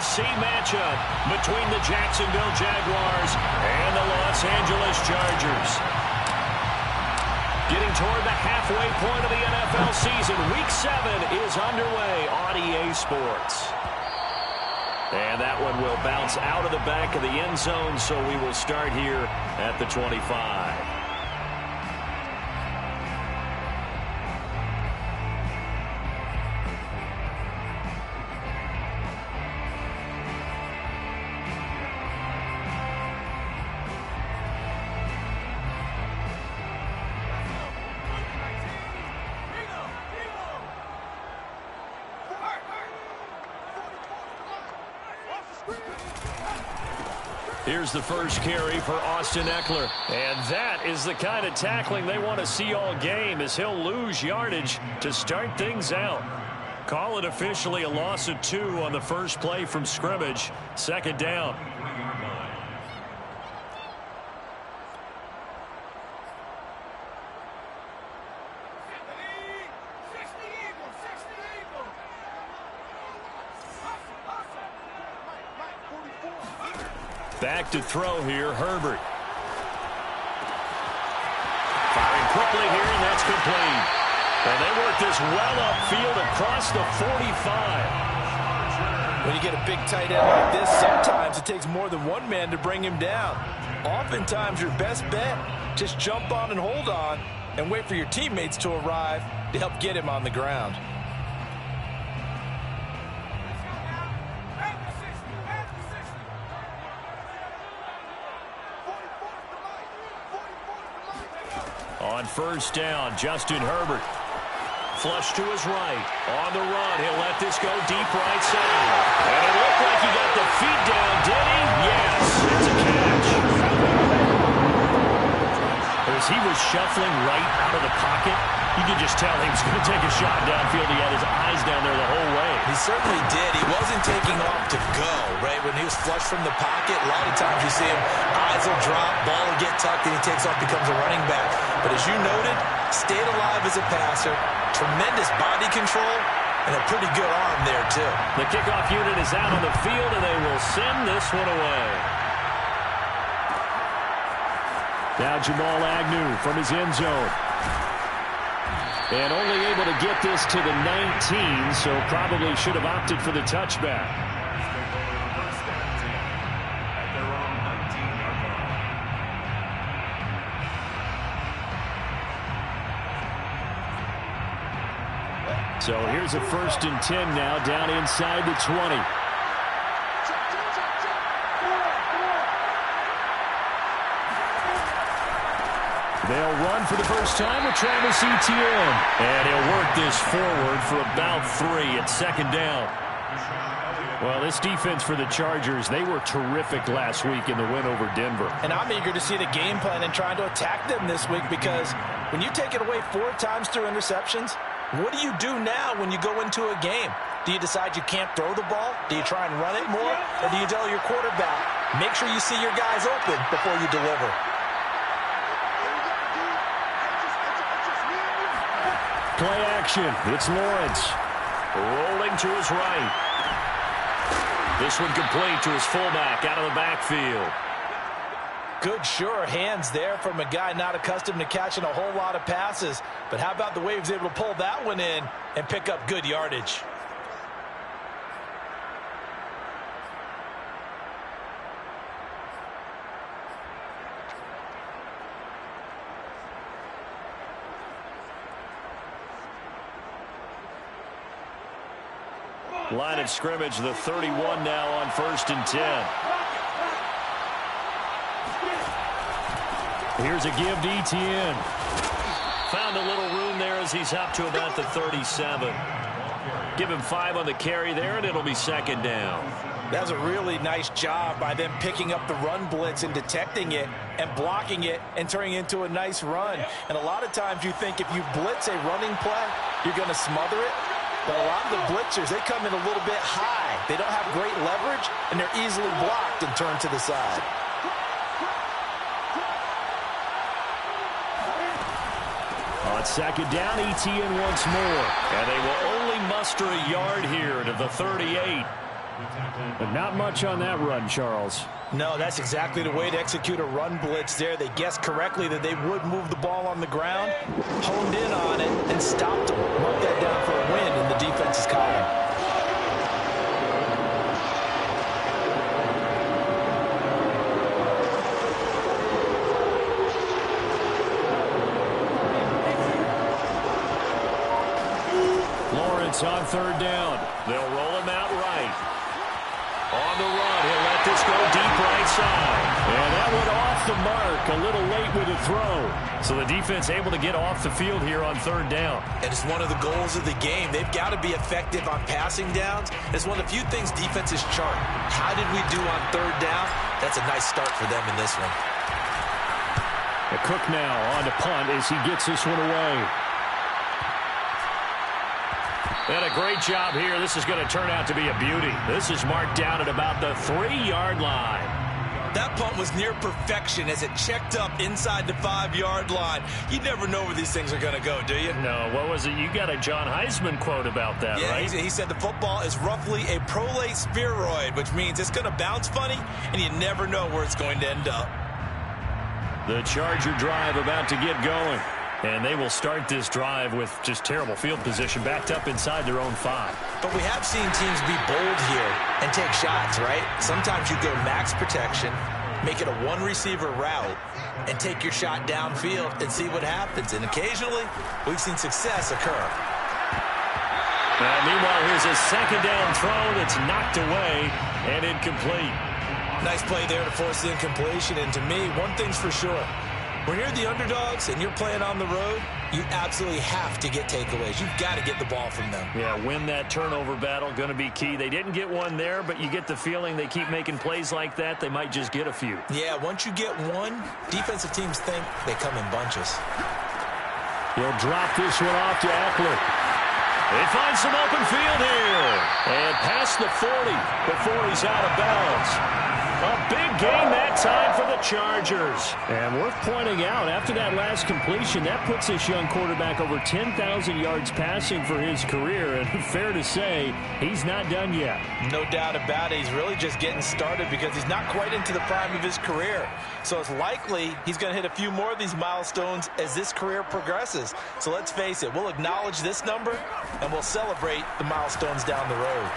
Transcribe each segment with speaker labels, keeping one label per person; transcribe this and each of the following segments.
Speaker 1: AFC matchup between the Jacksonville Jaguars and the Los Angeles Chargers. Getting toward the halfway point of the NFL season, Week 7 is underway on EA Sports. And that one will bounce out of the back of the end zone, so we will start here at the 25. Here's the first carry for Austin Eckler. And that is the kind of tackling they want to see all game, as he'll lose yardage to start things out. Call it officially a loss of 2 on the first play from scrimmage. Second down. Back to throw here, Herbert. Firing quickly here, and that's complete. And they work this well upfield across the 45.
Speaker 2: When you get a big tight end like this, sometimes it takes more than one man to bring him down. Oftentimes, your best bet, just jump on and hold on and wait for your teammates to arrive to help get him on the ground.
Speaker 1: On first down, Justin Herbert. Flush to his right. On the run, he'll let this go deep right side. And it looked like he got the feet down, did he? Yes, it's a catch. As he was shuffling right out of the pocket, you could just tell he was going to take a shot downfield. He had his eyes down there the whole way.
Speaker 2: He certainly did. He wasn't taking off to go, right? When he was flushed from the pocket, a lot of times you see him, eyes will drop, ball will get tucked, and he takes off, becomes a running back. But as you noted, stayed alive as a passer, tremendous body control, and a pretty good arm there, too.
Speaker 1: The kickoff unit is out on the field, and they will send this one away. Now Jamal Agnew from his end zone. And only able to get this to the 19, so probably should have opted for the touchback. So here's a 1st and 10 now, down inside the 20. They'll run for the first time with Travis Etienne. And he'll work this forward for about 3 at second down. Well, this defense for the Chargers, they were terrific last week in the win over Denver.
Speaker 2: And I'm eager to see the game plan and trying to attack them this week, because when you take it away 4 times through interceptions, what do you do now when you go into a game? Do you decide you can't throw the ball? Do you try and run it more? Or do you tell your quarterback, make sure you see your guys open before you deliver?
Speaker 1: Play action. It's Lawrence. Rolling to his right. This one complete to his fullback out of the backfield.
Speaker 2: Good, sure hands there from a guy not accustomed to catching a whole lot of passes. But how about the way he was able to pull that one in and pick up good yardage?
Speaker 1: Line of scrimmage, the 31 now on 1st and 10. Here's a give to Etienne. Found a little room there as he's up to about the 37. Give him 5 on the carry there, and it'll be second down.
Speaker 2: That was a really nice job by them picking up the run blitz and detecting it and blocking it and turning it into a nice run. And a lot of times you think if you blitz a running play, you're going to smother it. But a lot of the blitzers, they come in a little bit high. They don't have great leverage, and they're easily blocked and turned to the side.
Speaker 1: On second down, Etienne once more. And they will only muster a yard here to the 38. But not much on that run, Charles.
Speaker 2: No, that's exactly the way to execute a run blitz there. They guessed correctly that they would move the ball on the ground, honed in on it, and stopped them. Mark that down for a win in the defense's column.
Speaker 1: On third down. They'll roll him out right. On the run, he'll let this go deep right side. And that went off the mark, a little late with the throw. So the defense able to get off the field here on third down.
Speaker 2: And it's one of the goals of the game. They've got to be effective on passing downs. It's one of the few things defenses chart. How did we do on third down? That's a nice start for them in this one.
Speaker 1: The Cook now on to punt as he gets this one away. And a great job here. This is going to turn out to be a beauty. This is marked down at about the 3-yard line.
Speaker 2: That punt was near perfection as it checked up inside the 5-yard line. You never know where these things are going to go, do you?
Speaker 1: No, what was it? You got a John Heisman quote about that, right?
Speaker 2: Yeah, he said the football is roughly a prolate spheroid, which means it's going to bounce funny, and you never know where it's going to end up.
Speaker 1: The Charger drive about to get going. And they will start this drive with just terrible field position, backed up inside their own 5.
Speaker 2: But we have seen teams be bold here and take shots, right? Sometimes you go max protection, make it a one-receiver route, and take your shot downfield and see what happens. And occasionally, we've seen success occur.
Speaker 1: Meanwhile, here's a second down throw that's knocked away and incomplete.
Speaker 2: Nice play there to force the incompletion. And to me, one thing's for sure. When you're the underdogs and you're playing on the road, you absolutely have to get takeaways. You've got to get the ball from them.
Speaker 1: Yeah, win that turnover battle, going to be key. They didn't get one there, but you get the feeling they keep making plays like that, they might just get a few.
Speaker 2: Yeah, once you get one, defensive teams think they come in bunches.
Speaker 1: He'll drop this one off to Eckler. They find some open field here. And past the 40 before he's out of bounds. A big gain that time for the Chargers. And worth pointing out, after that last completion, that puts this young quarterback over 10,000 yards passing for his career. And fair to say, he's not done yet.
Speaker 2: No doubt about it. He's really just getting started because he's not quite into the prime of his career. So it's likely he's going to hit a few more of these milestones as this career progresses. So let's face it, we'll acknowledge this number and we'll celebrate the milestones down the road.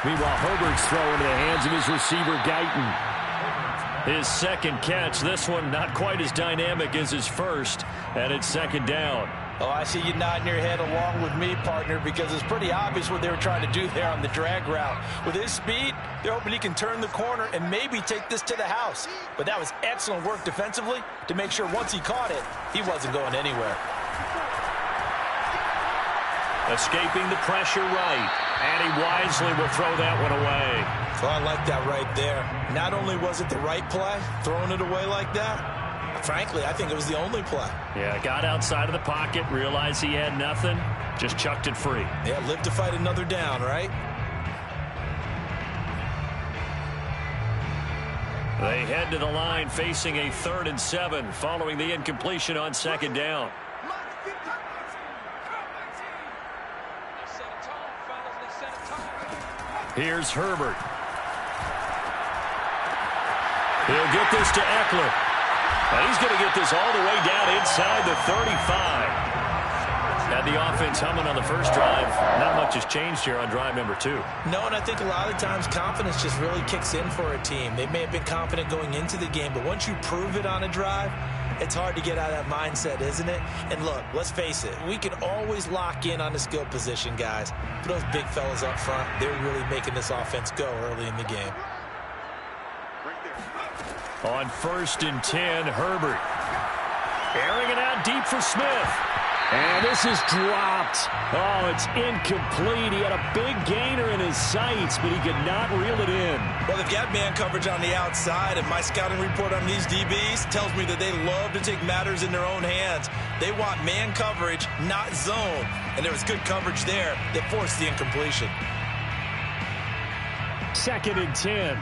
Speaker 1: Meanwhile, Herbert's throw into the hands of his receiver, Guyton. His second catch, this one not quite as dynamic as his first, and it's second down.
Speaker 2: Oh, I see you nodding your head along with me, partner, because it's pretty obvious what they were trying to do there on the drag route. With his speed, they're hoping he can turn the corner and maybe take this to the house. But that was excellent work defensively to make sure once he caught it, he wasn't going anywhere.
Speaker 1: Escaping the pressure right. And he wisely will throw that one away.
Speaker 2: Well, I like that right there. Not only was it the right play, throwing it away like that, frankly, I think it was the only play.
Speaker 1: Yeah, got outside of the pocket, realized he had nothing, just chucked it free.
Speaker 2: Yeah, live to fight another down, right?
Speaker 1: They head to the line facing a 3rd and 7 following the incompletion on second down. Here's Herbert. He'll get this to Eckler. And he's going to get this all the way down inside the 35. Had the offense humming on the first drive. Not much has changed here on drive number 2.
Speaker 2: No, and I think a lot of times confidence just really kicks in for a team. They may have been confident going into the game, but once you prove it on a drive, it's hard to get out of that mindset, isn't it? And look, let's face it, we can always lock in on the skill position, guys. But those big fellas up front, they're really making this offense go early in the game.
Speaker 1: On 1st and 10, Herbert. Airing it out deep for Smith. And this is dropped. Oh, it's incomplete. He had a big gainer in his sights, but he could not reel it in.
Speaker 2: Well, they've got man coverage on the outside, and my scouting report on these DBs tells me that they love to take matters in their own hands. They want man coverage, not zone. And there was good coverage there that forced the incompletion.
Speaker 1: 2nd and 10.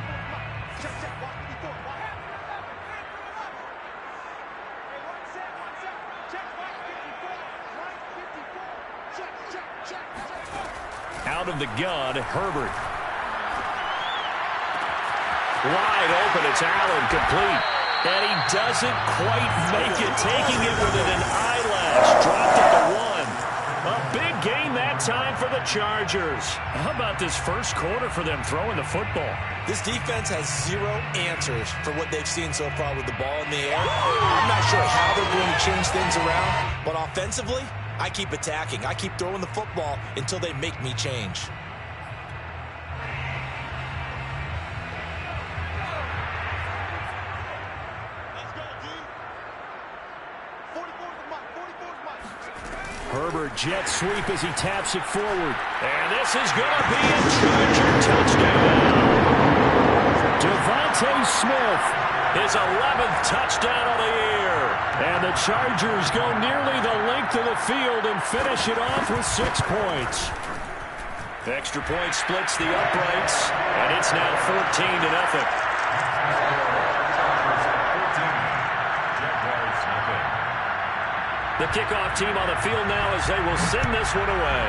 Speaker 1: Out of the gun, Herbert. Wide open, it's Allen, complete. And he doesn't quite make it, taking it within an eyelash. Dropped at the 1. A big gain that time for the Chargers. How about this first quarter for them throwing the football?
Speaker 2: This defense has zero answers for what they've seen so far with the ball in the air. I'm not sure how they're going to change things around, but offensively, I keep attacking. I keep throwing the football until they make me change.
Speaker 1: Herbert jet sweep as he taps it forward. And this is going to be a Charger touchdown. Devontae Smith, his 11th touchdown of the year. And the Chargers go nearly the length of the field and finish it off with 6 points. The extra point splits the uprights, and it's now 14-0. The kickoff team on the field now as they will send this one away.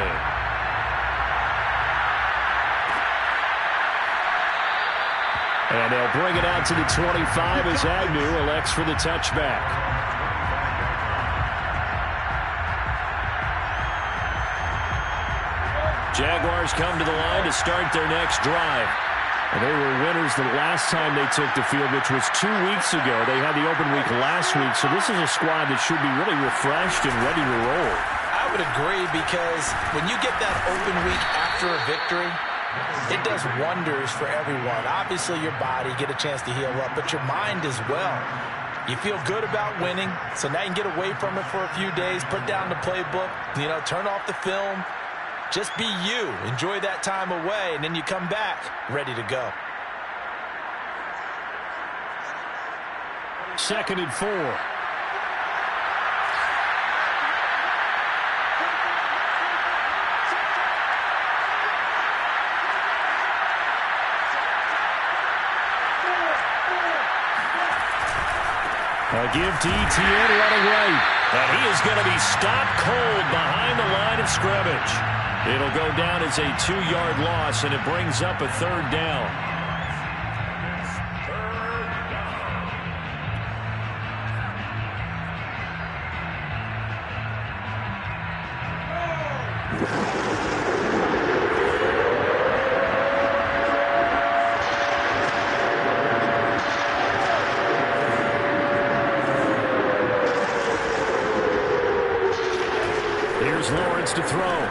Speaker 1: And they'll bring it out to the 25 as Agnew elects for the touchback. Jaguars come to the line to start their next drive. And they were winners the last time they took the field, which was 2 weeks ago. They had the open week last week, so this is a squad that should be really refreshed and ready to roll.
Speaker 2: I would agree, because when you get that open week after a victory, it does wonders for everyone. Obviously, your body, get a chance to heal up, but your mind as well. You feel good about winning, so now you can get away from it for a few days, put down the playbook, turn off the film. Just be you. Enjoy that time away, and then you come back ready to go.
Speaker 1: 2nd and 4. A give to Etienne running right. And he is going to be stopped cold behind the line of scrimmage. It'll go down as a 2-yard loss, and it brings up a 3rd down. Here's Lawrence to throw.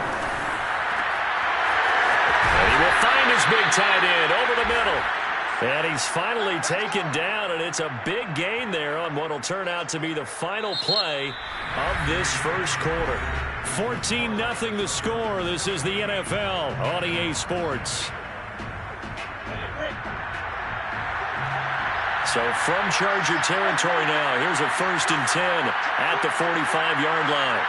Speaker 1: Big tight end over the middle. And he's finally taken down, and it's a big gain there on what will turn out to be the final play of this first quarter. 14-0 the score. This is the NFL on EA Sports. So from Charger territory now, here's a 1st and 10 at the 45-yard line.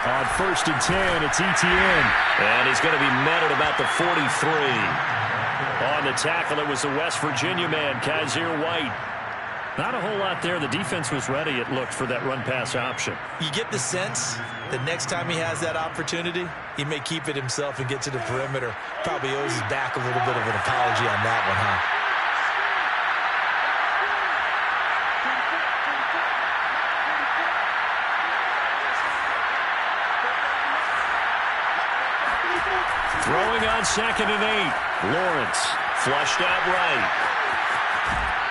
Speaker 1: On 1st and 10, it's Etienne. And he's going to be met at about the 43. On the tackle, it was the West Virginia man, Kaiser White. Not a whole lot there. The defense was ready, it looked, for that run-pass option.
Speaker 2: You get the sense that next time he has that opportunity, he may keep it himself and get to the perimeter. Probably owes his back a little bit of an apology on that one, huh?
Speaker 1: Throwing on 2nd and 8. Lawrence flushed out right.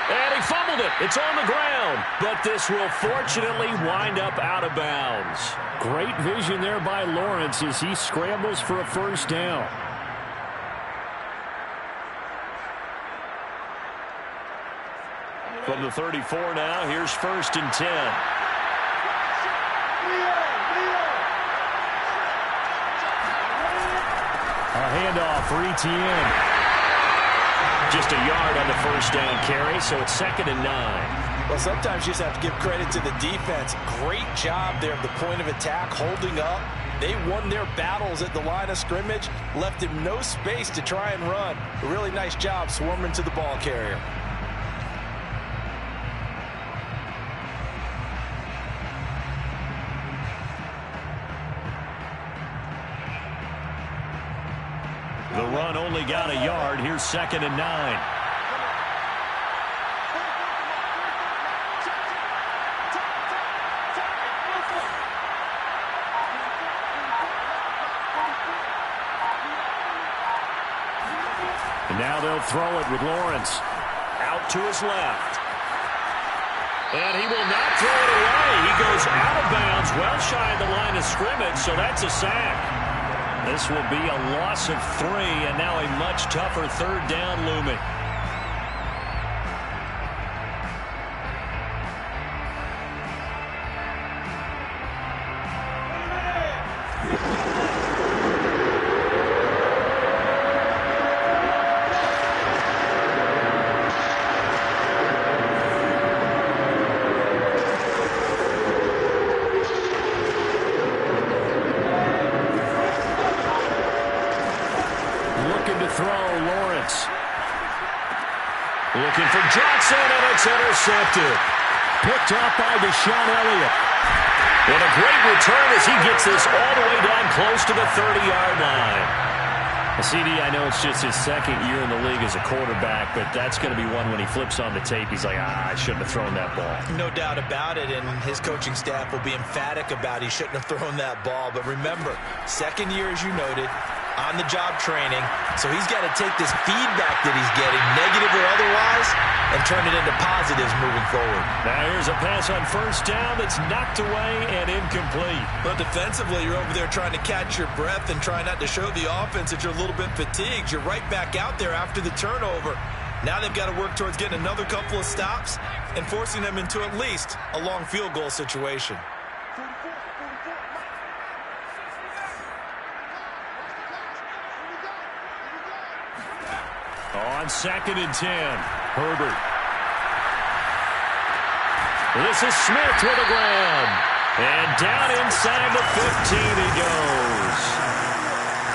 Speaker 1: And he fumbled it. It's on the ground. But this will fortunately wind up out of bounds. Great vision there by Lawrence as he scrambles for a 1st down. From the 34 now, here's 1st and 10. A handoff for Etienne. Just a yard on the 1st down carry, so it's 2nd and 9.
Speaker 2: Well, sometimes you just have to give credit to the defense. Great job there at the point of attack, holding up. They won their battles at the line of scrimmage, left him no space to try and run. A really nice job swarming to the ball carrier.
Speaker 1: The run only got a yard. Here's 2nd and 9. And now they'll throw it with Lawrence. Out to his left. And he will not throw it away. He goes out of bounds, well shy of the line of scrimmage, so that's a sack. This will be a loss of 3, and now a much tougher 3rd down looming. Looking for Johnson, and it's intercepted. Picked off by Deshaun Elliott. And a great return as he gets this all the way down close to the 30-yard line. CD, I know it's just his 2nd year in the league as a quarterback, but that's going to be one when he flips on the tape, he's like, I shouldn't have thrown that ball.
Speaker 2: No doubt about it, and his coaching staff will be emphatic about he shouldn't have thrown that ball. But remember, 2nd year, as you noted, on-the-job training, so he's got to take this feedback that he's getting, negative or otherwise, and turn it into positives moving forward.
Speaker 1: Now here's a pass on 1st down that's knocked away and incomplete.
Speaker 2: But defensively, you're over there trying to catch your breath and try not to show the offense that you're a little bit fatigued. You're right back out there after the turnover. Now they've got to work towards getting another couple of stops and forcing them into at least a long field goal situation.
Speaker 1: On 2nd and 10, Herbert. This is Smith with the grab. And down inside the 15 he goes.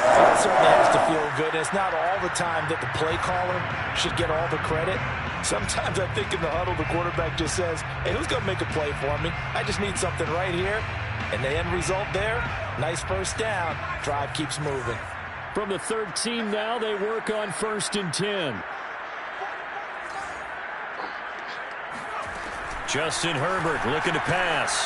Speaker 2: That certainly has to feel good. It's not all the time that the play caller should get all the credit. Sometimes I think in the huddle, the quarterback just says, hey, who's going to make a play for me? I just need something right here. And the end result there, nice 1st down. Drive keeps moving.
Speaker 1: From the 13 now, they work on 1st and 10. Justin Herbert looking to pass.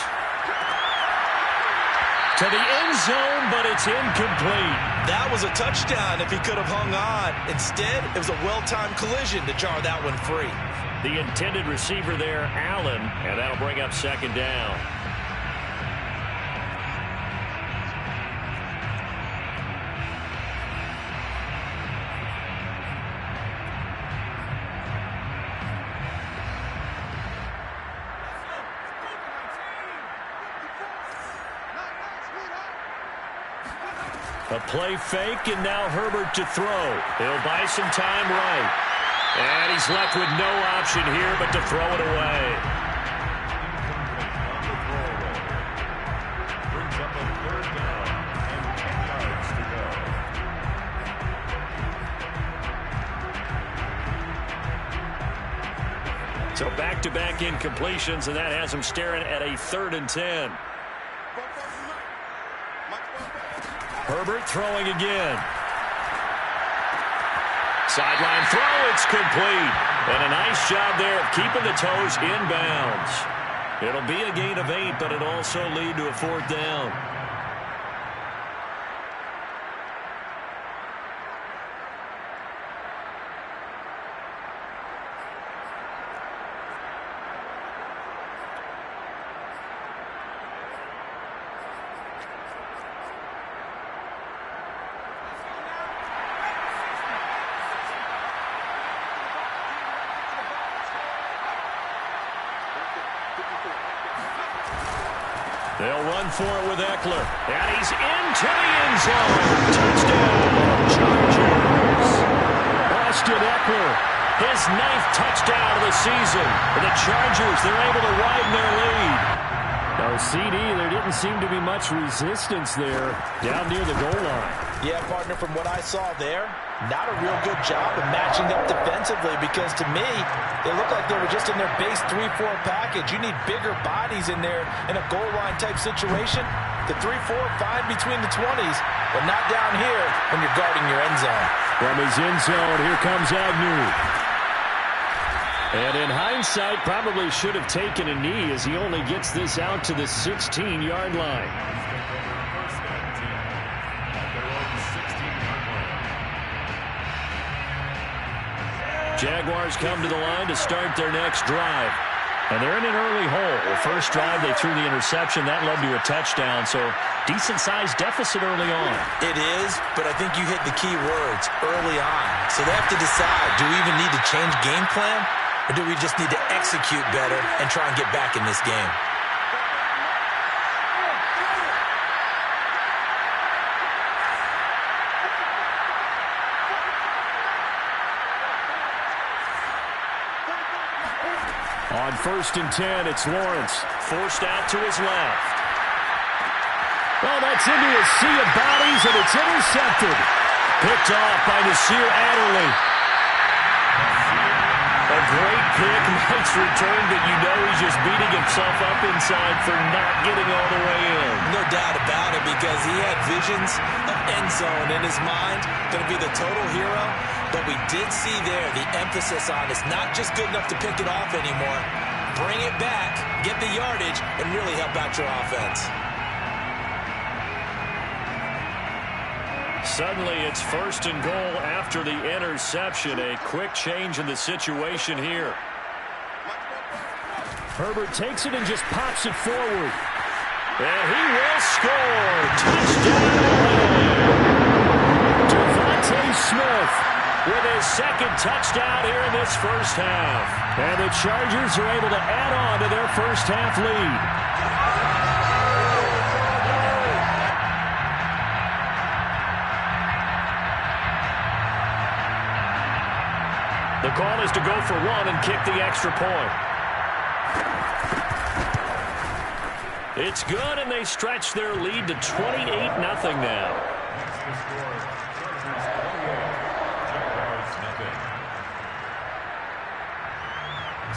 Speaker 1: To the end zone, but it's incomplete.
Speaker 2: That was a touchdown if he could have hung on. Instead, it was a well-timed collision to jar that one free.
Speaker 1: The intended receiver there, Allen, and that'll bring up 2nd down. A play fake, and now Herbert to throw. He'll buy some time right. And he's left with no option here but to throw it away. So back-to-back incompletions, and that has him staring at a 3rd and 10. Herbert throwing again. Sideline throw, it's complete. And a nice job there of keeping the toes inbounds. It'll be a gain of 8, but it'll also lead to a 4th down. They'll run for it with Eckler. And he's into the end zone. Touchdown, Chargers. Austin Eckler, his 9th touchdown of the season. For the Chargers, they're able to widen their lead. No, CD, there didn't seem to be much resistance there down near the goal line.
Speaker 2: Yeah, partner, from what I saw there, not a real good job of matching up defensively, because to me, they look like they were just in their base 3-4 package. You need bigger bodies in there in a goal line type situation. The 3-4 fine between the 20s, but not down here when you're guarding your end zone.
Speaker 1: From his end zone, here comes Agnew. And in hindsight, probably should have taken a knee as he only gets this out to the 16-yard line. Jaguars come to the line to start their next drive. And they're in an early hole. First drive, they threw the interception. That led to a touchdown, so decent-sized deficit early on.
Speaker 2: It is, but I think you hit the key words, early on. So they have to decide, do we even need to change game plan, or do we just need to execute better and try and get back in this game?
Speaker 1: On 1st and 10, it's Lawrence. Forced out to his left. Well, that's into a sea of bodies, and it's intercepted. Picked off by Nasir Adderley. A great pick, nice return, but you know he's just beating himself up inside for not getting all the way in.
Speaker 2: No doubt about it, because he had visions of end zone in his mind. Going to be the total hero. But we did see there the emphasis on it's not just good enough to pick it off anymore. Bring it back, get the yardage, and really help out your offense.
Speaker 1: Suddenly it's 1st and goal after the interception. A quick change in the situation here. Herbert takes it and just pops it forward. And he will score. Touchdown. Devontae Smith with his second touchdown here in this first half. And the Chargers are able to add on to their first half lead. The call is to go for one and kick the extra point. It's good, and they stretch their lead to 28-0 now.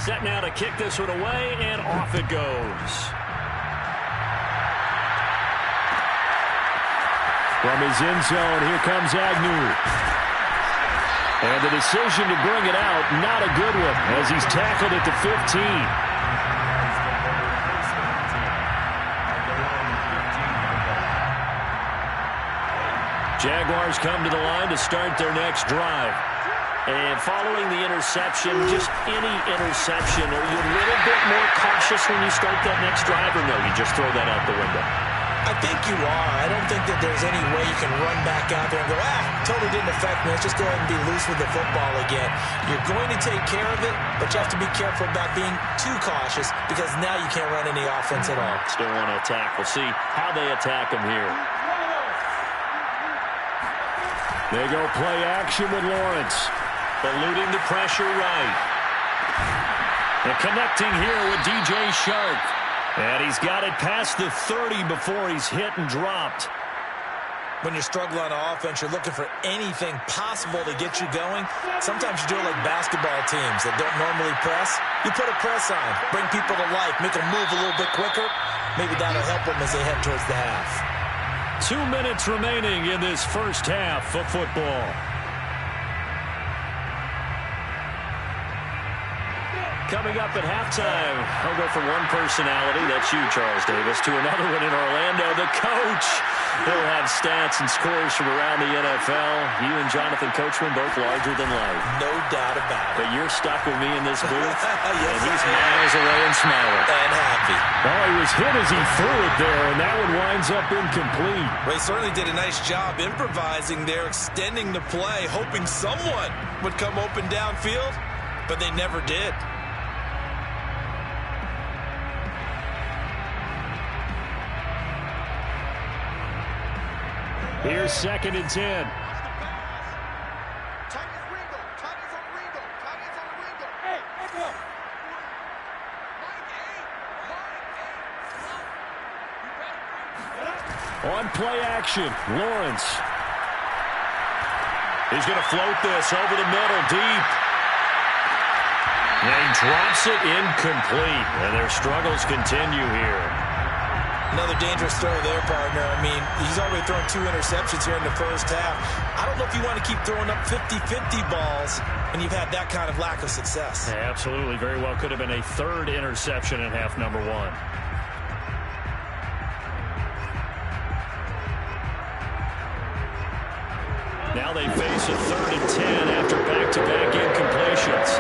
Speaker 1: Set now to kick this one away, and off it goes. From his end zone, here comes Agnew. And the decision to bring it out, not a good one, as he's tackled at the 15. Jaguars come to the line to start their next drive. And following the interception, just any interception, are you a little bit more cautious when you start that next drive, or no, you just throw that out the window?
Speaker 2: I think you are. I don't think that there's any way you can run back out there and go, totally didn't affect me. Let's just go ahead and be loose with the football again. You're going to take care of it, but you have to be careful about being too cautious, because now you can't run any offense at all.
Speaker 1: Still want to attack. We'll see how they attack him here. They go play action with Lawrence. Eluding the pressure right. And connecting here with DJ Shark. And he's got it past the 30 before he's hit and dropped.
Speaker 2: When you're struggling on offense, you're looking for anything possible to get you going. Sometimes you do it like basketball teams that don't normally press. You put a press on, bring people to life, make them move a little bit quicker. Maybe that'll help them as they head towards the half.
Speaker 1: 2 minutes remaining in this first half of football. Coming up at halftime, I'll go from one personality, that's you, Charles Davis, to another one in Orlando, the coach. He'll have stats and scores from around the NFL. You and Jonathan Coachman both larger than life.
Speaker 2: No doubt about it.
Speaker 1: But you're stuck with me in this booth,
Speaker 2: yes,
Speaker 1: and he's miles away and smiling.
Speaker 2: And happy.
Speaker 1: Oh, he was hit as he threw it there, and that one winds up incomplete.
Speaker 2: Well, he certainly did a nice job improvising there, extending the play, hoping someone would come open downfield, but they never did.
Speaker 1: Here's 2nd and 10. On play action, Lawrence. He's going to float this over the middle, deep. And he drops it incomplete. And their struggles continue here.
Speaker 2: Another dangerous throw there, partner. I mean, he's already thrown 2 interceptions here in the first half. I don't know if you want to keep throwing up 50-50 balls when you've had that kind of lack of success.
Speaker 1: Yeah, absolutely. Very well could have been a 3rd interception in half number 1. Now they face a 3rd and 10 after back-to-back incompletions.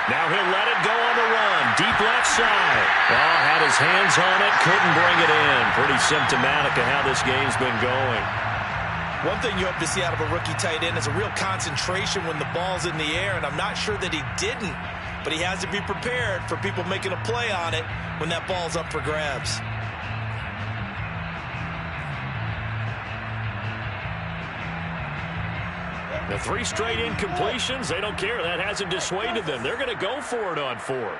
Speaker 1: Now he'll let it go on the run. Deep left side. Oh, had his hands on it. Couldn't bring it in. Pretty symptomatic of how this game's been going.
Speaker 2: One thing you hope to see out of a rookie tight end is a real concentration when the ball's in the air, and I'm not sure that he didn't, but he has to be prepared for people making a play on it when that ball's up for grabs.
Speaker 1: The 3 straight incompletions, they don't care. That hasn't dissuaded them. They're going to go for it on 4th.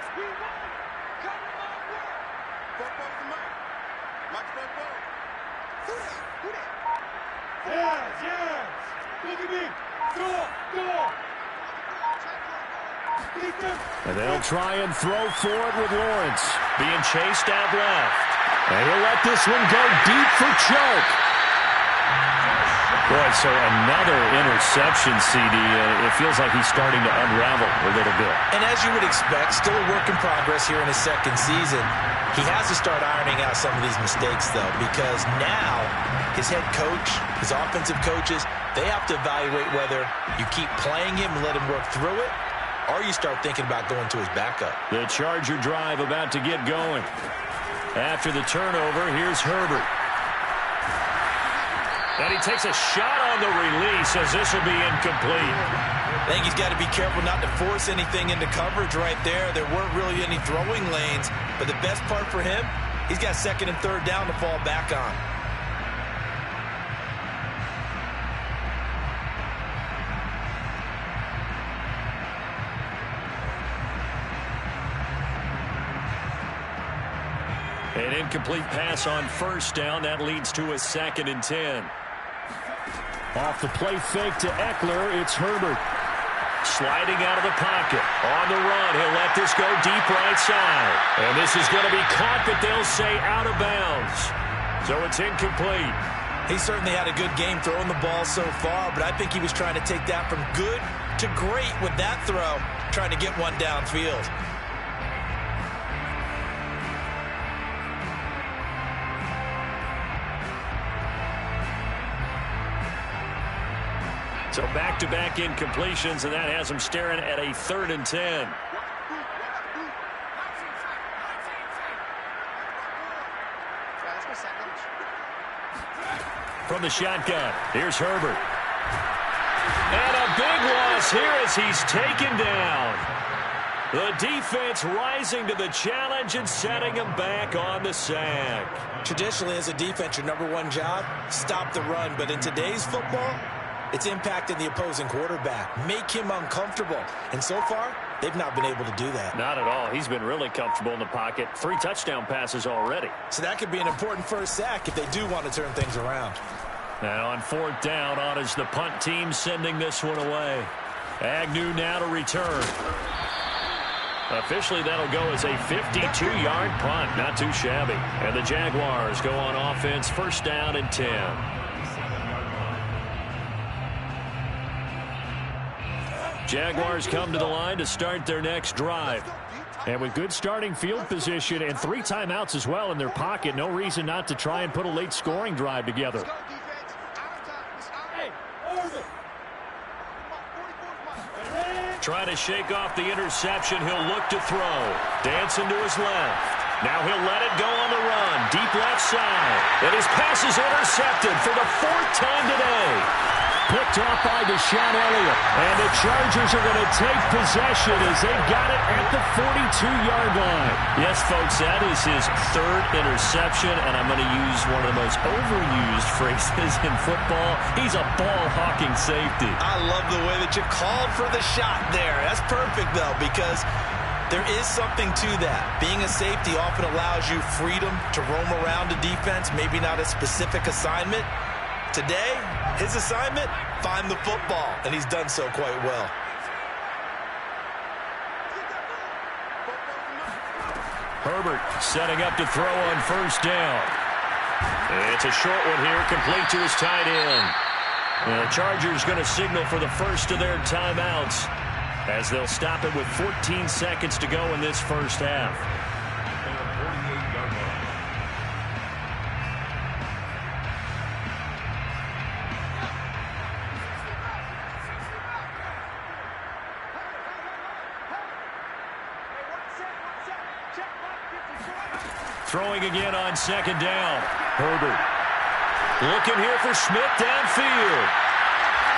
Speaker 1: And they'll try and throw for it with Lawrence. Being chased out left. And he'll let this one go deep for choke. Boy, so another interception, CD. It feels like he's starting to unravel a little bit.
Speaker 2: And as you would expect, still a work in progress here in his 2nd season. He has to start ironing out some of these mistakes, though, because now his head coach, his offensive coaches, they have to evaluate whether you keep playing him and let him work through it, or you start thinking about going to his backup.
Speaker 1: The Charger drive about to get going. After the turnover, here's Herbert. And he takes a shot on the release as this will be incomplete.
Speaker 2: I think he's got to be careful not to force anything into coverage right there. There weren't really any throwing lanes, but the best part for him, he's got 2nd and 3rd down to fall back on.
Speaker 1: An incomplete pass on 1st down. That leads to a 2nd and 10. Off the play fake to Eckler, it's Herbert. Sliding out of the pocket. On the run, he'll let this go deep right side. And this is going to be caught, but they'll say out of bounds. So it's incomplete.
Speaker 2: He certainly had a good game throwing the ball so far, but I think he was trying to take that from good to great with that throw, trying to get one downfield.
Speaker 1: So back-to-back incompletions, and that has him staring at a 3rd and 10. From the shotgun, here's Herbert. And a big loss here as he's taken down. The defense rising to the challenge and setting him back on the sack.
Speaker 2: Traditionally, as a defense, your number 1 job, stop the run. But in today's football, it's impacting the opposing quarterback. Make him uncomfortable. And so far, they've not been able to do that.
Speaker 1: Not at all. He's been really comfortable in the pocket. 3 touchdown passes already.
Speaker 2: So that could be an important first sack if they do want to turn things around.
Speaker 1: And on 4th down, on is the punt team sending this one away. Agnew now to return. Officially, that'll go as a 52-yard punt. Not too shabby. And the Jaguars go on offense, 1st down and 10. Jaguars come to the line to start their next drive. And with good starting field position and 3 timeouts as well in their pocket, no reason not to try and put a late scoring drive together. Trying to shake off the interception. He'll look to throw. Dancing to his left. Now he'll let it go on the run. Deep left side. And his pass is intercepted for the 4th time today. Picked off by Deshaun Elliott. And the Chargers are going to take possession as they've got it at the 42-yard line. Yes, folks, that is his 3rd interception, and I'm going to use one of the most overused phrases in football. He's a ball-hawking safety.
Speaker 2: I love the way that you called for the shot there. That's perfect, though, because There is something to that. Being a safety often allows you freedom to roam around a defense, maybe not a specific assignment. Today, his assignment, find the football, and he's done so quite well.
Speaker 1: Herbert setting up to throw on first down. It's a short one here, complete to his tight end. And the Chargers going to signal for the first of their timeouts as they'll stop it with 14 seconds to go in this first half. Throwing again on second down. Herbert looking here for Smith downfield.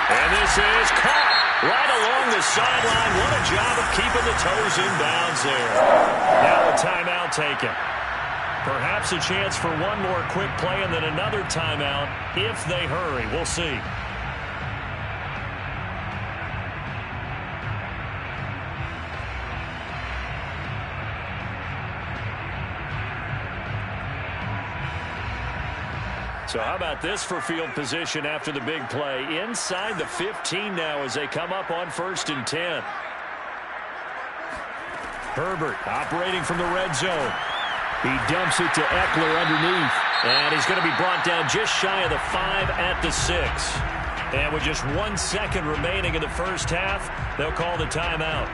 Speaker 1: And this is caught right along the sideline. What a job of keeping the toes in bounds there. Now a timeout taken. Perhaps a chance for one more quick play and then another timeout if they hurry. We'll see. So how about this for field position after the big play? Inside the 15 now as they come up on 1st and 10. Herbert operating from the red zone. He dumps it to Eckler underneath. And he's going to be brought down just shy of the 5 at the 6. And with just 1 second remaining in the first half, they'll call the timeout.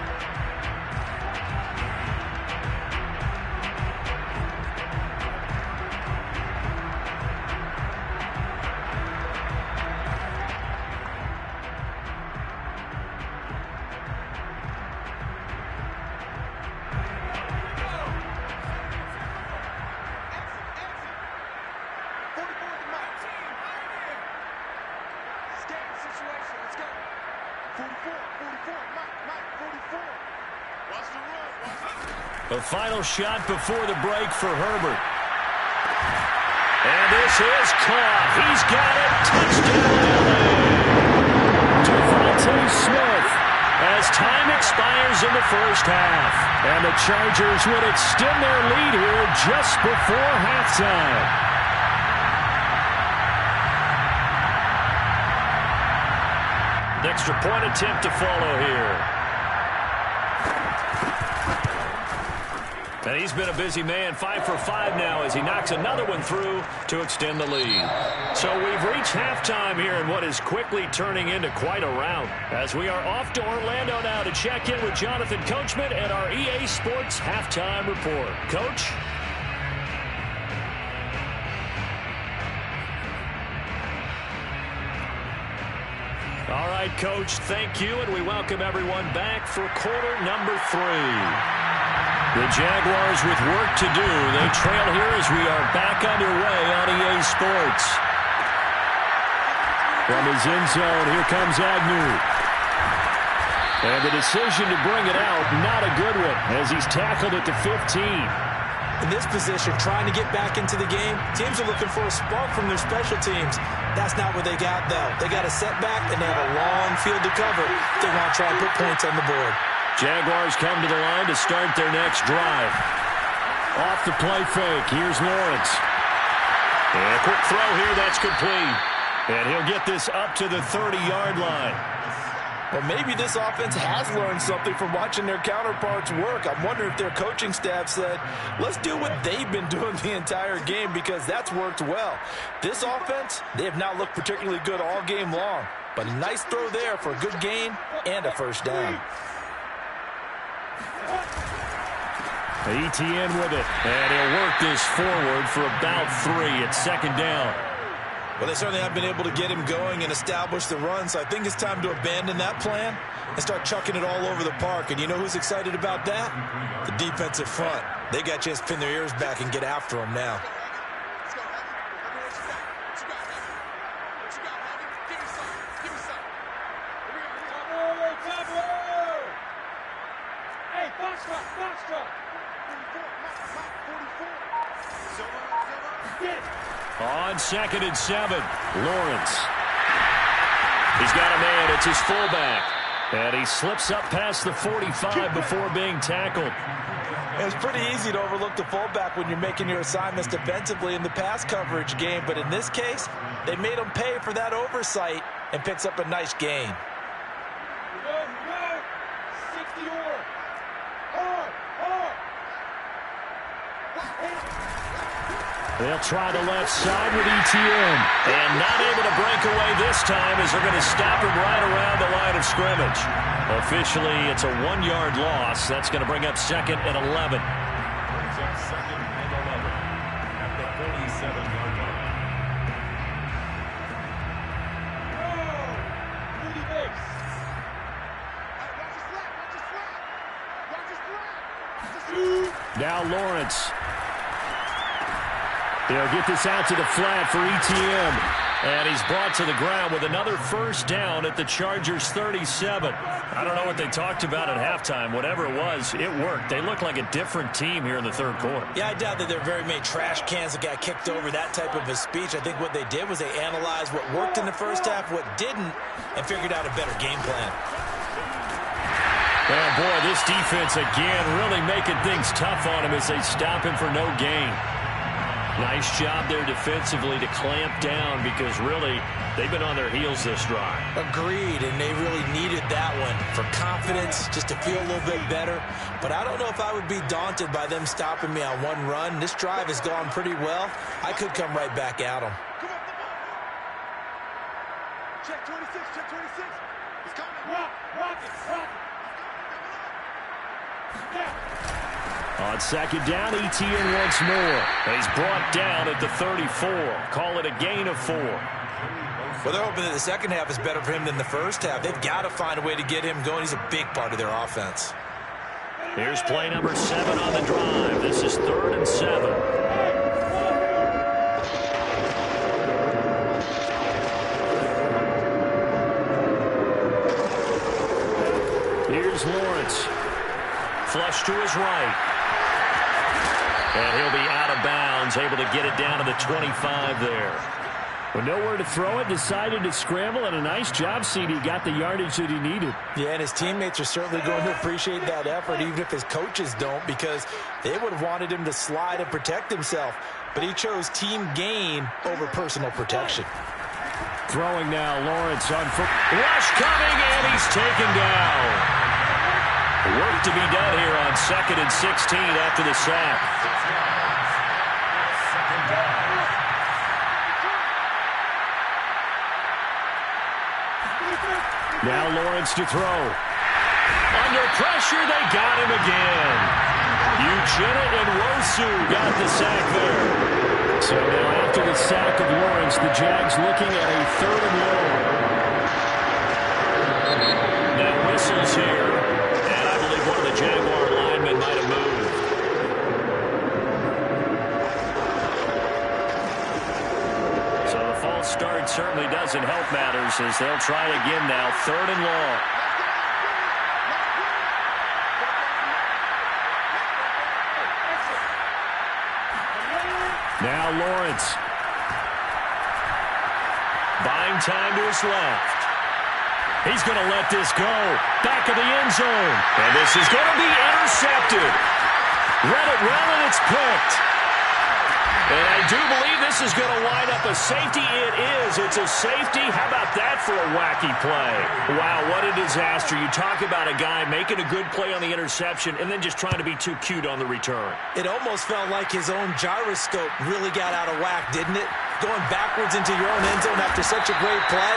Speaker 1: The final shot before the break for Herbert. And this is caught. He's got it. Touchdown, Deeman300 Smith as time expires in the first half. And the Chargers would extend their lead here just before halftime. The extra point attempt to follow here. And he's been a busy man, 5 for 5 now as he knocks another one through to extend the lead. So we've reached halftime here in what is quickly turning into quite a rout. As we are off to Orlando now to check in with Jonathan Coachman and our EA Sports Halftime Report. Coach? All right, Coach, thank you, and we welcome everyone back for quarter number 3. The Jaguars with work to do. They trail here as we are back underway on EA Sports. From his end zone, here comes Agnew. And the decision to bring it out, not a good one, as he's tackled at the 15.
Speaker 2: In this position, trying to get back into the game, teams are looking for a spark from their special teams. That's not what they got, though. They got a setback, and they have a long field to cover. They want to try and put points on the board.
Speaker 1: Jaguars come to the line to start their next drive. Off the play fake. Here's Lawrence. And a quick throw here. That's complete. And he'll get this up to the 30-yard line.
Speaker 2: Well, maybe this offense has learned something from watching their counterparts work. I'm wondering if their coaching staff said, let's do what they've been doing the entire game because that's worked well. This offense, they have not looked particularly good all game long. But a nice throw there for a good gain and a first down.
Speaker 1: ETN with it, and he'll work this forward for about 3 at second down.
Speaker 2: Well, they certainly have been able to get him going and establish the run, so I think it's time to abandon that plan and start chucking it all over the park. And you know who's excited about that? The defensive front. They got a chance to pin their ears back and get after him now.
Speaker 1: On 2nd and 7, Lawrence. He's got a man. It's his fullback. And he slips up past the 45 before being tackled.
Speaker 2: It's pretty easy to overlook the fullback when you're making your assignments defensively in the pass coverage game, but in this case, they made him pay for that oversight and picks up a nice gain.
Speaker 1: They'll try the left side with ETN. And not able to break away this time as they're going to stop him right around the line of scrimmage. Officially, it's a 1-yard loss. That's going to bring up 2nd and 11.
Speaker 3: Brings up 2nd and 11 at the 37-yard line.
Speaker 1: Now Lawrence. They'll get this out to the flat for ETN. And he's brought to the ground with another first down at the Chargers' 37. I don't know what they talked about at halftime. Whatever it was, it worked. They look like a different team here in the third quarter.
Speaker 2: Yeah, I doubt that there are very many trash cans that got kicked over, that type of a speech. I think what they did was they analyzed what worked in the first half, what didn't, and figured out a better game plan.
Speaker 1: Well, boy, this defense again really making things tough on him as they stop him for no gain. Nice job there defensively to clamp down because really they've been on their heels this drive.
Speaker 2: Agreed, and they really needed that one for confidence, just to feel a little bit better. But I don't know if I would be daunted by them stopping me on one run. This drive has gone pretty well. I could come right back at them.
Speaker 3: Check 26, check 26. He's coming. Rock it.
Speaker 1: On second down, ETN once more. He's brought down at the 34. Call it a gain of 4.
Speaker 2: Well, they're hoping that the second half is better for him than the first half. They've got to find a way to get him going. He's a big part of their offense.
Speaker 1: Here's play number 7 on the drive. This is 3rd and 7. Here's Lawrence. Flush to his right. And he'll be out of bounds, able to get it down to the 25 there. With nowhere to throw it, decided to scramble, and a nice job, CD. Got the yardage that he needed.
Speaker 2: Yeah, and his teammates are certainly going to appreciate that effort, even if his coaches don't, because they would have wanted him to slide and protect himself. But he chose team gain over personal protection.
Speaker 1: Throwing now, Lawrence on foot. Rush coming, and he's taken down. Work to be done here on 2nd and 16 after the sack. Now Lawrence to throw. Under pressure, they got him again. Uchenna and Wosu got the sack there. So now after the sack of Lawrence, the Jags looking at a 3rd and long. Now whistles here. One of the Jaguar linemen might have moved. So the false start certainly doesn't help matters as they'll try again now. 3rd and long. Now Lawrence. Buying time to his left. He's going to let this go. Back of the end zone. And this is going to be intercepted. Read it well, and it's picked. And I do believe this is going to wind up a safety. It is. It's a safety. How about that for a wacky play? Wow, what a disaster. You talk about a guy making a good play on the interception and then just trying to be too cute on the return.
Speaker 2: It almost felt like his own gyroscope really got out of whack, didn't it? Going backwards into your own end zone after such a great play.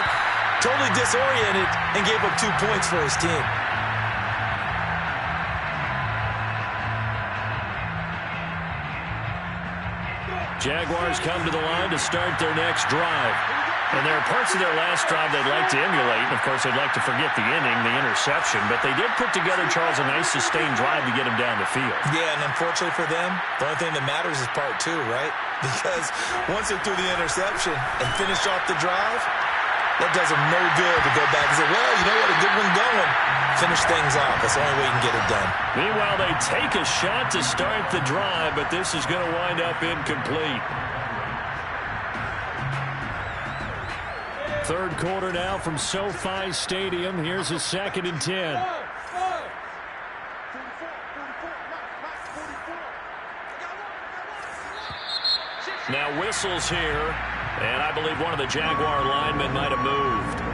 Speaker 2: Totally disoriented and gave up 2 points for his team.
Speaker 1: Jaguars come to the line to start their next drive. And there are parts of their last drive they'd like to emulate. And, of course, they'd like to forget the ending, the interception. But they did put together, Charles, a nice sustained drive to get them down the field.
Speaker 2: Yeah, and unfortunately for them, the only thing that matters is part 2, right? Because once they threw the interception and finished off the drive, that does them no good to go back and say, well, you know what, a good one going. Finish things off. That's the only way you can get it done.
Speaker 1: Meanwhile, they take a shot to start the drive, but this is going to wind up incomplete. Third quarter now from SoFi Stadium. Here's a 2nd and 10. Now whistles here, and I believe one of the Jaguar linemen might have moved.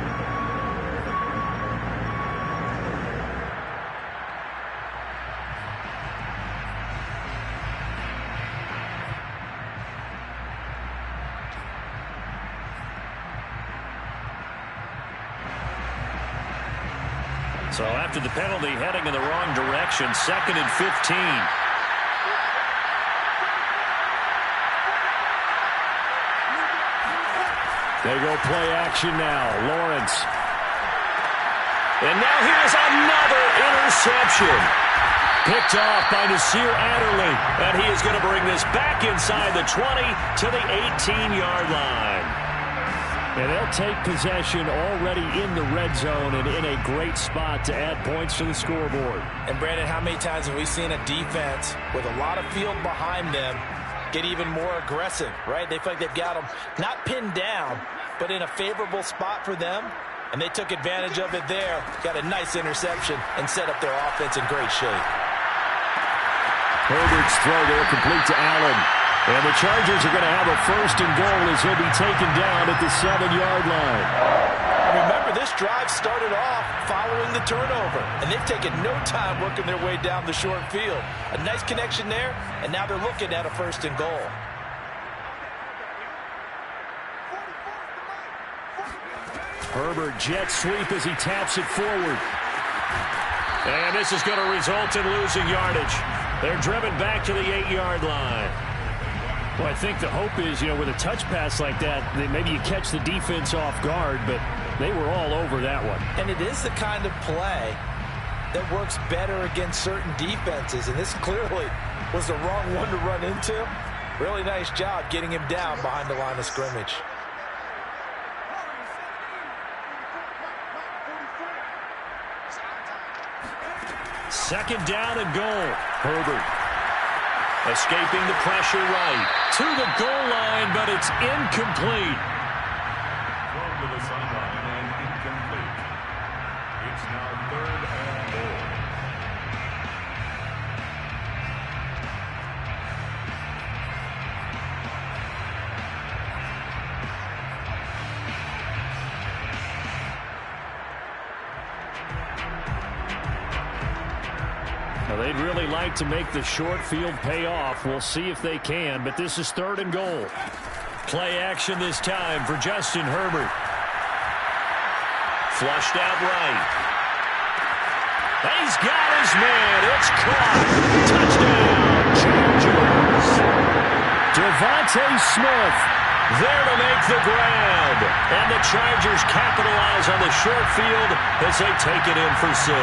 Speaker 1: So after the penalty, heading in the wrong direction, 2nd and 15. They go play action now. Lawrence. And now here's another interception. Picked off by Nasir Adderley. And he is going to bring this back inside the 20 to the 18-yard line. And they'll take possession already in the red zone and in a great spot to add points to the scoreboard.
Speaker 2: And, Brandon, how many times have we seen a defense with a lot of field behind them get even more aggressive, right? They feel like they've got them not pinned down, but in a favorable spot for them, and they took advantage of it there. Got a nice interception and set up their offense in great shape.
Speaker 1: Herbert's throw there complete to Allen. And the Chargers are going to have a 1st and goal as he'll be taken down at the 7-yard line.
Speaker 2: Remember, this drive started off following the turnover, and they've taken no time working their way down the short field. A nice connection there, and now they're looking at a 1st and goal.
Speaker 1: Herbert jet sweep as he taps it forward. And this is going to result in losing yardage. They're driven back to the 8-yard line. Well, I think the hope is, with a touch pass like that, maybe you catch the defense off guard, but they were all over that one.
Speaker 2: And it is the kind of play that works better against certain defenses, and this clearly was the wrong one to run into. Really nice job getting him down behind the line of scrimmage.
Speaker 1: Second down and goal. Herbert escaping the pressure right to the goal line, but it's incomplete.
Speaker 3: Thrown to the sideline and incomplete. It's now 3rd and goal.
Speaker 1: Now, they'd really like to make the short field pay off. We'll see if they can, but this is 3rd and goal. Play action this time for Justin Herbert. Flushed out right. He's got his man. It's caught. Touchdown, Chargers. Devontae Smith there to make the grab. And the Chargers capitalize on the short field as they take it in for 6.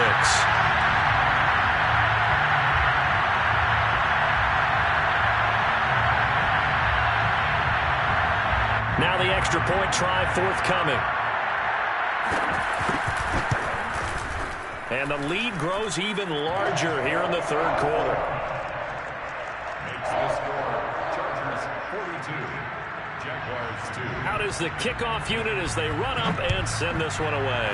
Speaker 1: Now the extra point try forthcoming. And the lead grows even larger here in the 3rd quarter.
Speaker 3: Makes the score Chargers 42, Jaguars 2.
Speaker 1: Out is the kickoff unit as they run up and send this one away.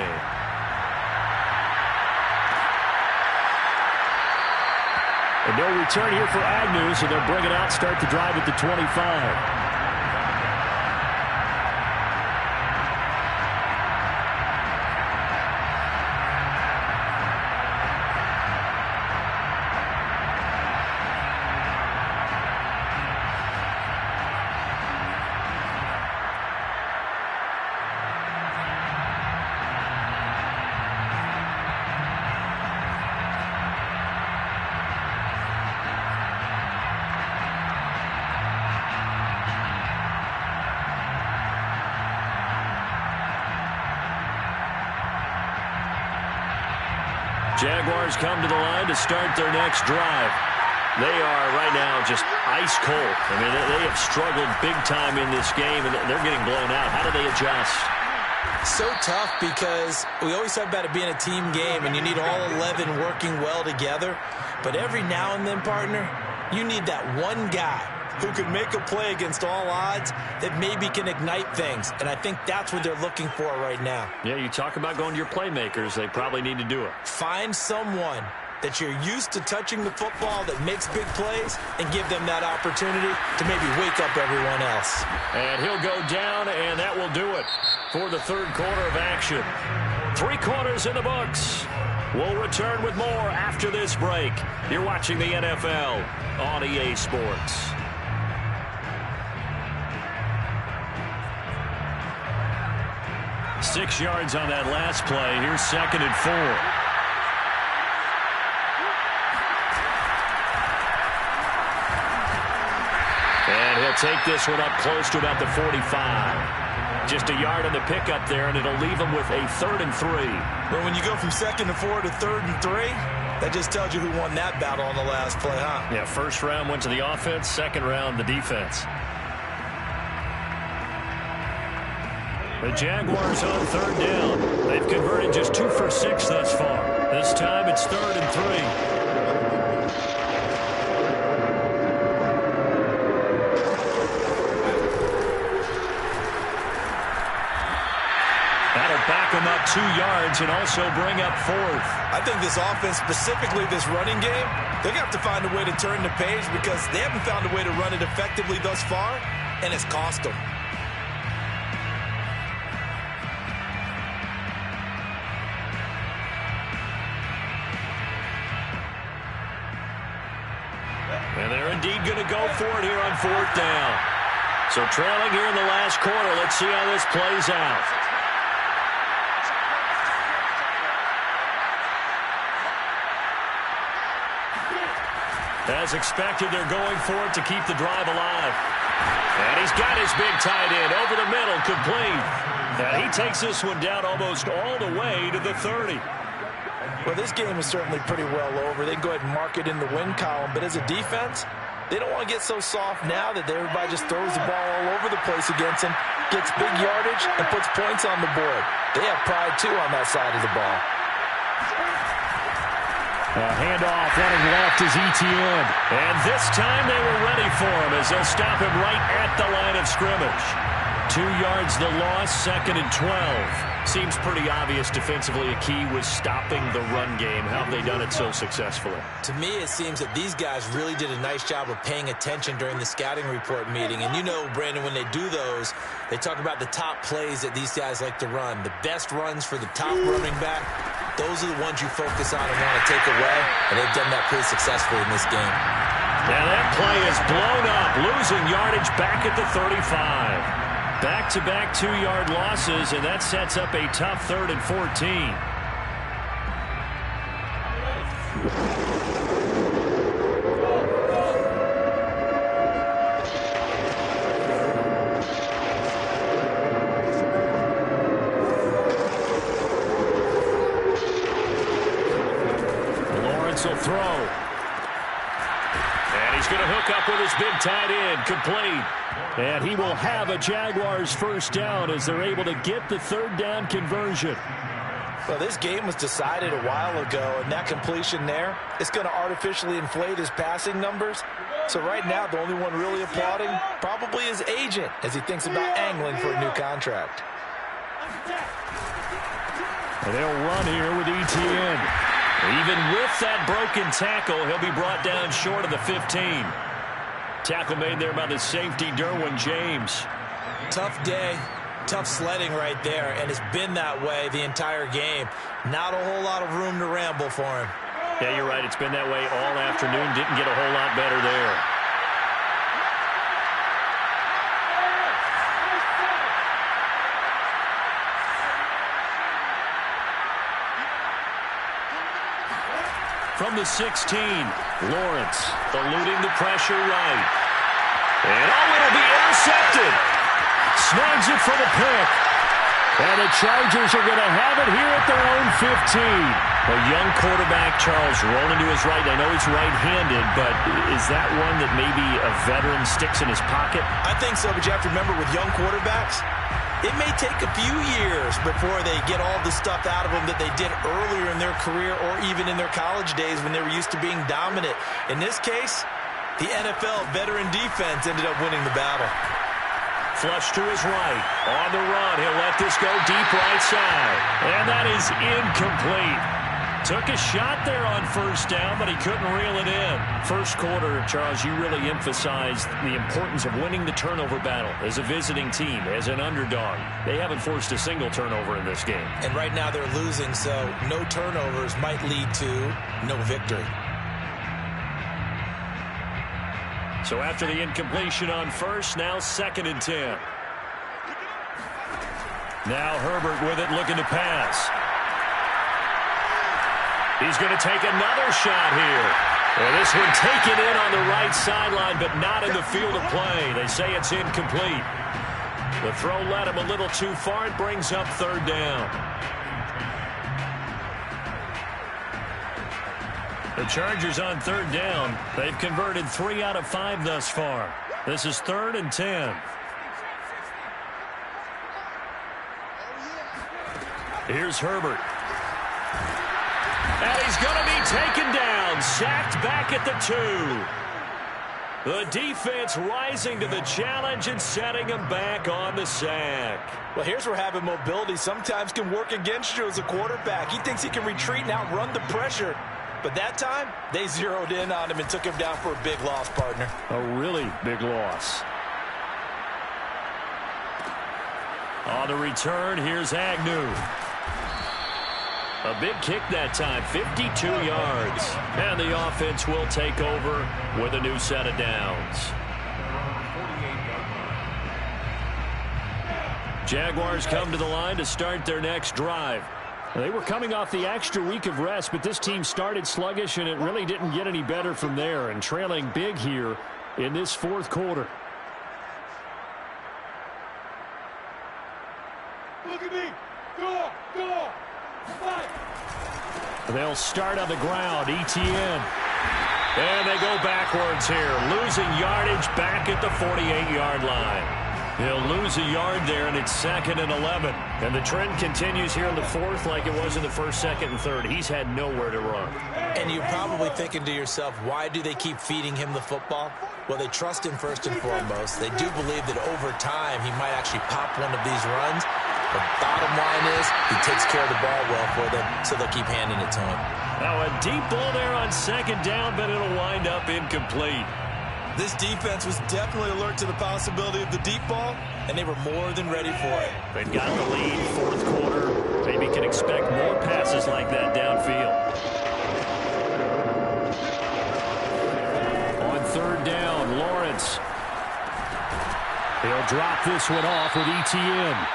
Speaker 1: And no return here for Agnew, so they'll bring it out, start the drive at the 25. Jaguars come to the line to start their next drive. They are right now just ice cold. I mean, they have struggled big time in this game, and they're getting blown out. How do they adjust?
Speaker 2: So tough because we always talk about it being a team game, and you need all 11 working well together. But every now and then, partner, you need that one guy who can make a play against all odds that maybe can ignite things. And I think that's what they're looking for right now.
Speaker 1: Yeah, you talk about going to your playmakers. They probably need to do it.
Speaker 2: Find someone that you're used to touching the football that makes big plays and give them that opportunity to maybe wake up everyone else.
Speaker 1: And he'll go down, and that will do it for the third quarter of action. 3 quarters in the books. We'll return with more after this break. You're watching the NFL on EA Sports. Six yards on that last play. Here's 2nd and 4. And he'll take this one up close to about the 45. Just a yard on the pickup there, and it'll leave him with a 3rd and 3.
Speaker 2: But when you go from 2nd and 4 to 3rd and 3, that just tells you who won that battle on the last play, huh?
Speaker 1: Yeah, first round went to the offense, second round the defense. The Jaguars on 3rd down. They've converted just 2 for 6 thus far. This time it's 3rd and 3. Back him up 2 yards and also bring up 4th.
Speaker 2: I think this offense, specifically this running game, they're going to have to find a way to turn the page because they haven't found a way to run it effectively thus far, and it's cost them.
Speaker 1: And they're indeed going to go for it here on 4th down. So trailing here in the last quarter, let's see how this plays out. As expected, they're going for it to keep the drive alive. And he's got his big tight end over the middle, complete. And he takes this one down almost all the way to the 30.
Speaker 2: Well, this game is certainly pretty well over. They can go ahead and mark it in the win column. But as a defense, they don't want to get so soft now that everybody just throws the ball all over the place against them, gets big yardage, and puts points on the board. They have pride, too, on that side of the ball.
Speaker 1: Handoff running left is Etienne. And this time they were ready for him as they'll stop him right at the line of scrimmage. 2 yards the loss, 2nd and 12. Seems pretty obvious defensively a key was stopping the run game. How have they done it so successfully?
Speaker 2: To me, it seems that these guys really did a nice job of paying attention during the scouting report meeting. And you know, Brandon, when they do those, they talk about the top plays that these guys like to run. The best runs for the top running back, those are the ones you focus on and want to take away. And they've done that pretty successfully in this game.
Speaker 1: Now that play is blown up, losing yardage back at the 35. Back-to-back 2-yard losses, and that sets up a tough 3rd and 14. Lawrence will throw. And he's going to hook up with his big tight end, complete. And he will have a Jaguars first down as they're able to get the 3rd down conversion.
Speaker 2: Well, this game was decided a while ago, and that completion there is going to artificially inflate his passing numbers. So right now, the only one really applauding probably his agent as he thinks about angling for a new contract.
Speaker 1: And they'll run here with Etienne. Even with that broken tackle, he'll be brought down short of the 15. Tackle made there by the safety, Derwin James.
Speaker 2: Tough day, tough sledding right there, and it's been that way the entire game. Not a whole lot of room to ramble for him.
Speaker 1: Yeah, you're right. It's been that way all afternoon. Didn't get a whole lot better there. From the 16, Lawrence eluding the pressure right. And it'll be intercepted. Snags it for the pick. And the Chargers are going to have it here at their own 15. A young quarterback, Charles, rolling to his right. I know he's right-handed, but is that one that maybe a veteran sticks in his pocket?
Speaker 2: I think so, but you have to remember with young quarterbacks, it may take a few years before they get all the stuff out of them that they did earlier in their career or even in their college days when they were used to being dominant. In this case, The NFL veteran defense ended up winning the battle.
Speaker 1: Flush to his right. On the run. He'll let this go deep right side. And that is incomplete. Took a shot there on first down, but he couldn't reel it in. First quarter, Charles, you really emphasized the importance of winning the turnover battle as a visiting team, as an underdog. They haven't forced a single turnover in this game.
Speaker 2: And right now they're losing, so no turnovers might lead to no victory.
Speaker 1: So after the incompletion on first, now 2nd and 10. Now Herbert with it, looking to pass. He's going to take another shot here. And this one taken in on the right sideline, but not in the field of play. They say it's incomplete. The throw led him a little too far. It brings up 3rd down. The Chargers on 3rd down. They've converted 3 out of 5 thus far. This is 3rd and 10. Here's Herbert. And he's going to be taken down, sacked back at the 2. The defense rising to the challenge and setting him back on the sack.
Speaker 2: Well, here's where having mobility sometimes can work against you as a quarterback. He thinks he can retreat and outrun the pressure. But that time, they zeroed in on him and took him down for a big loss, partner.
Speaker 1: A really big loss. On the return, here's Agnew. A big kick that time, 52 yards. And the offense will take over with a new set of downs. Jaguars come to the line to start their next drive. They were coming off the extra week of rest, but this team started sluggish, and it really didn't get any better from there, and trailing big here in this 4th quarter.
Speaker 3: Look at me. Go.
Speaker 1: They'll start on the ground. ETN. And they go backwards here. Losing yardage back at the 48-yard line. He'll lose a yard there, and it's 2nd and 11. And the trend continues here in the 4th like it was in the 1st, 2nd, and 3rd. He's had nowhere to run.
Speaker 2: And you're probably thinking to yourself, why do they keep feeding him the football? Well, they trust him first and foremost. They do believe that over time he might actually pop one of these runs. The bottom line is he takes care of the ball well for them, so they'll keep handing it to him.
Speaker 1: Now a deep ball there on 2nd down, but it'll wind up incomplete.
Speaker 2: This defense was definitely alert to the possibility of the deep ball, and they were more than ready for it.
Speaker 1: They've got the lead, 4th quarter. Maybe can expect more passes like that downfield. On 3rd down, Lawrence. He'll drop this one off with ETN.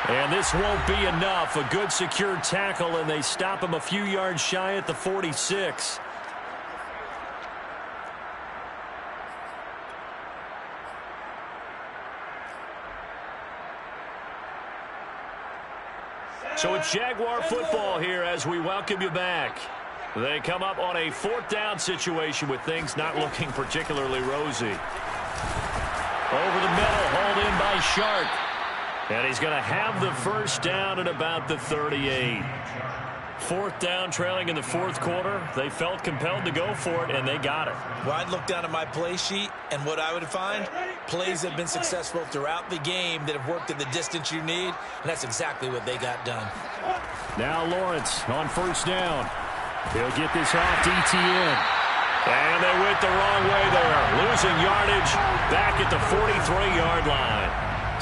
Speaker 1: And this won't be enough. A good secure tackle, and they stop him a few yards shy at the 46. So it's Jaguar football here as we welcome you back. They come up on a 4th down situation with things not looking particularly rosy. Over the middle, hauled in by Sharp. And he's going to have the 1st down at about the 38. 4th down, trailing in the 4th quarter. They felt compelled to go for it, and they got it.
Speaker 2: Well, I'd look down at my play sheet, and what I would find, plays have been successful throughout the game that have worked in the distance you need, and that's exactly what they got done.
Speaker 1: Now Lawrence on 1st down. He'll get this off to ETN. And they went the wrong way there. Losing yardage back at the 43-yard line.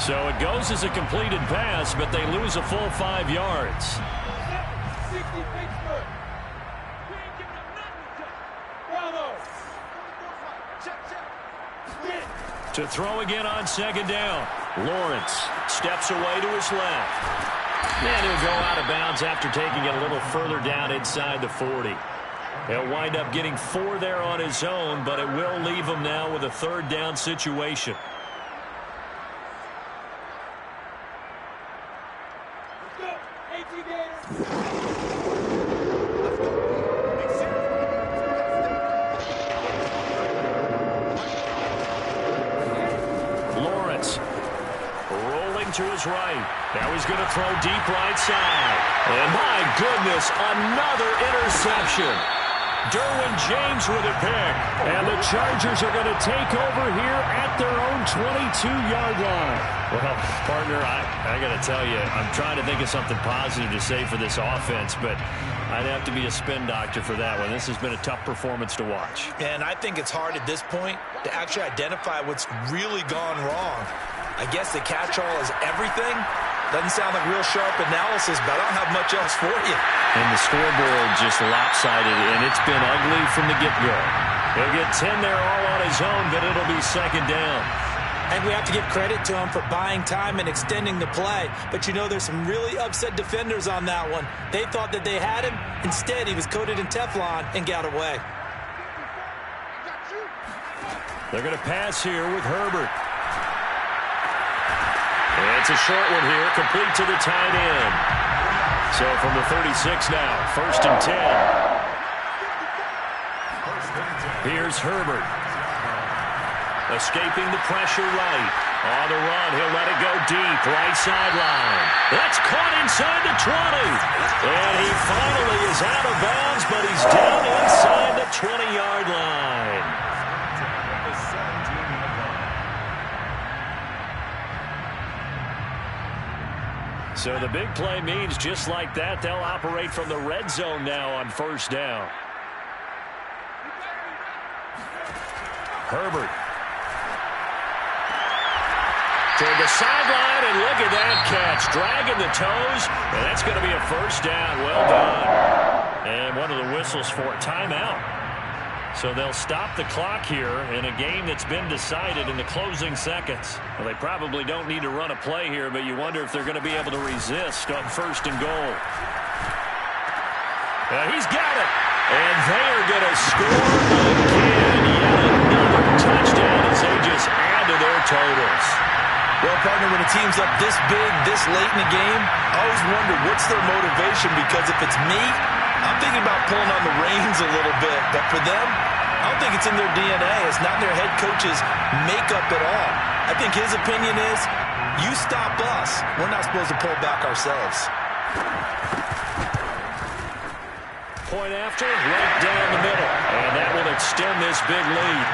Speaker 1: So it goes as a completed pass, but they lose a full 5 yards. To throw again on 2nd down. Lawrence steps away to his left. And he'll go out of bounds after taking it a little further down inside the 40. He'll wind up getting 4 there on his own, but it will leave him now with a 3rd down situation. Lawrence rolling to his right. Now he's going to throw deep right side. And my goodness, another interception. Derwin James with a pick. And the Chargers are going to take over here at their own 22-yard line. Well, partner, I got to tell you, I'm trying to think of something positive to say for this offense, but I'd have to be a spin doctor for that one. This has been a tough performance to watch.
Speaker 2: And I think it's hard at this point to actually identify what's really gone wrong. I guess the catch-all is everything. Doesn't sound like real sharp analysis, but I don't have much else for you.
Speaker 1: And the scoreboard just lopsided, and it's been ugly from the get-go. He'll get 10 there all on his own, but it'll be second down.
Speaker 2: And we have to give credit to him for buying time and extending the play. But, you know, there's some really upset defenders on that one. They thought that they had him. Instead, he was coated in Teflon and got away.
Speaker 1: They're going to pass here with Herbert. It's a short one here, complete to the tight end. So from the 36 now, 1st and 10. Here's Herbert. Escaping the pressure right. On the run, he'll let it go deep, right sideline. That's caught inside the 20. And he finally is out of bounds, but he's down inside the 20-yard line. So the big play means just like that, they'll operate from the red zone now on 1st down. Herbert. Toward the sideline, and look at that catch. Dragging the toes, and that's going to be a 1st down. Well done. And one of the whistles for a timeout. So they'll stop the clock here in a game that's been decided in the closing seconds. Well, they probably don't need to run a play here, but you wonder if they're going to be able to resist on 1st and goal. He's got it. And they are going to score again. Yet another touchdown as they just add to their totals.
Speaker 2: Well, partner, when a team's up this big, this late in the game, I always wonder what's their motivation, because if it's me, I'm thinking about pulling on the reins a little bit. But for them, I don't think it's in their DNA. It's not in their head coach's makeup at all. I think his opinion is, you stop us. We're not supposed to pull back ourselves.
Speaker 1: Point after, right down the middle. And that will extend this big lead.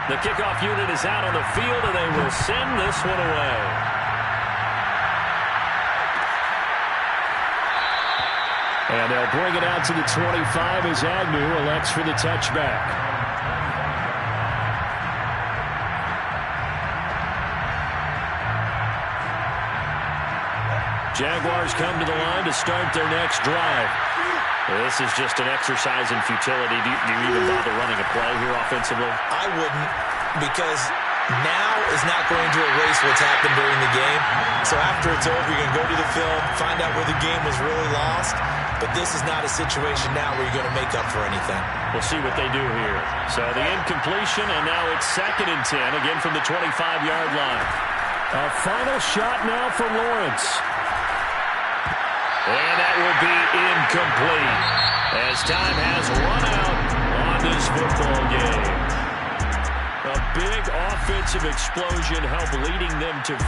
Speaker 1: The kickoff unit is out on the field, and they will send this one away. And they'll bring it out to the 25 as Agnew elects for the touchback. Jaguars come to the line to start their next drive. This is just an exercise in futility. Do you even bother running a play here offensively?
Speaker 2: I wouldn't, because now is not going to erase what's happened during the game. So after it's over, you're going to go to the film, find out where the game was really lost. But this is not a situation now where you're going to make up for anything.
Speaker 1: We'll see what they do here. So the incompletion, and now it's 2nd and 10, again from the 25-yard line. A final shot now for Lawrence. And that will be incomplete as time has run out on this football game. A big offensive explosion helped leading them to